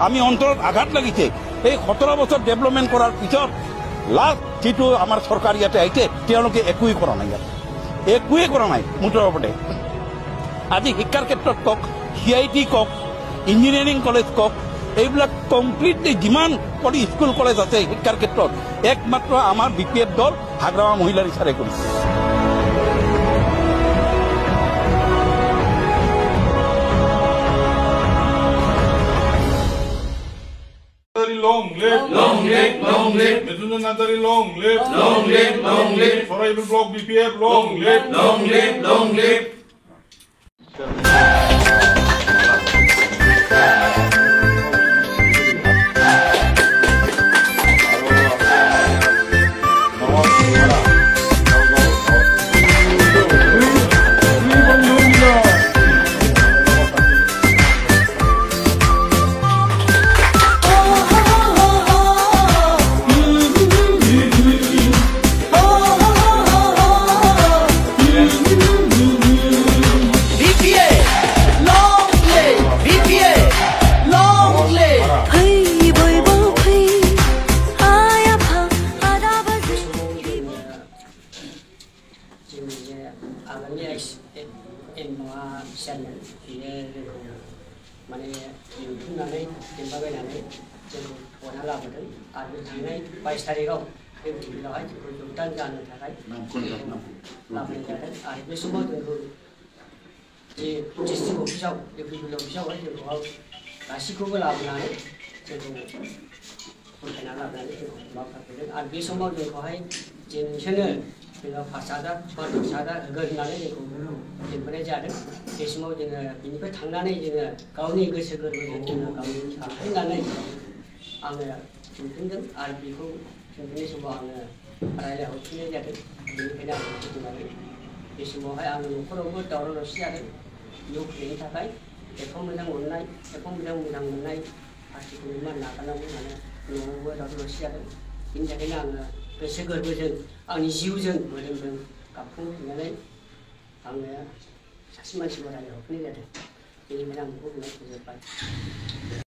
আমি অন্তৰত আঘাত লাগিছে এই 17 বছৰ ডেভেলপমেণ্ট কৰাৰ পিছত লাষ্ট যেটো আমাৰ চৰকাৰ ইয়াতে আহিছে তেওঁলোকে একোৱেই কৰা নাই একোৱেই কৰা নাই মুঠৰ ওপৰতে আজি শিক্ষাৰ ক্ষেত্ৰত কওক CIT কওক ইঞ্জিনিয়াৰিং কলেজ কওক এইবিলাক কমপ্লিটলি যিমান পৰি স্কুল কলেজ আছে শিক্ষাৰ ক্ষেত্ৰত একমাত্ৰ আমাৰ BPF দল হাগ্ৰামা মহিলা ৰিচাৰে কৰিছে Long live, long live, long live. Mithunjan Nandari, long live, long live, long live. Soraibil Block BPF, long live, long live, long live. माने लिंथुमनानै लिंबाबायनानै जोंखौ हरना लाबोदों आरो थांनाय 22 तारिखआव बे मिटिङावहाय जोंखौ जगदान जानो थाखाय लाबोनाय जादों आरो बे समाव जोंखौ जे डिस्ट्रिक्ट अफिसाव डिभिजन अफिसावहाय जोंखौ गासैखौबो लाबोनानै जोंखौ फरायना लाबोनानै जोंखौ मावफाफैदों आरो बे समाव जोंखौहाय जे नोंसोरनो जोङो 5,000 बा 10,000 होगोन होननानै जोंखौ लिंबोनाय जादों बे समाव जोङो बिनिफ्राय थांनानै जोङो गावनि गोसो गोरबोजों जोङो गावनि थाफैनानै आङो लिंफिनदों आरो बेखौ लिंफिननाय समाव आङो रायज्लायहरफिननाय जादों बेनिखायनो आङो बुजिनानै बे समावहाय आङो न'खरावबो दावराव दावसि जादों बेयाव फैनायनि थाखाय एफा मोजां मोननाय एफा मोजां मोननाय पार्टिखौ मान नागारनांगौ होननानै न'आवबो दावराव दावसि जादों बेनि थाखायनो आङो गोसो गोरबोजों आंनि जिउजों मोदोमजों गाबखांफिननानै आङो सासे मानसिखौ रायज्लायहरफिननाय जादों बेनिखायनो आं बेखौ बुंनाय फोजोबबाय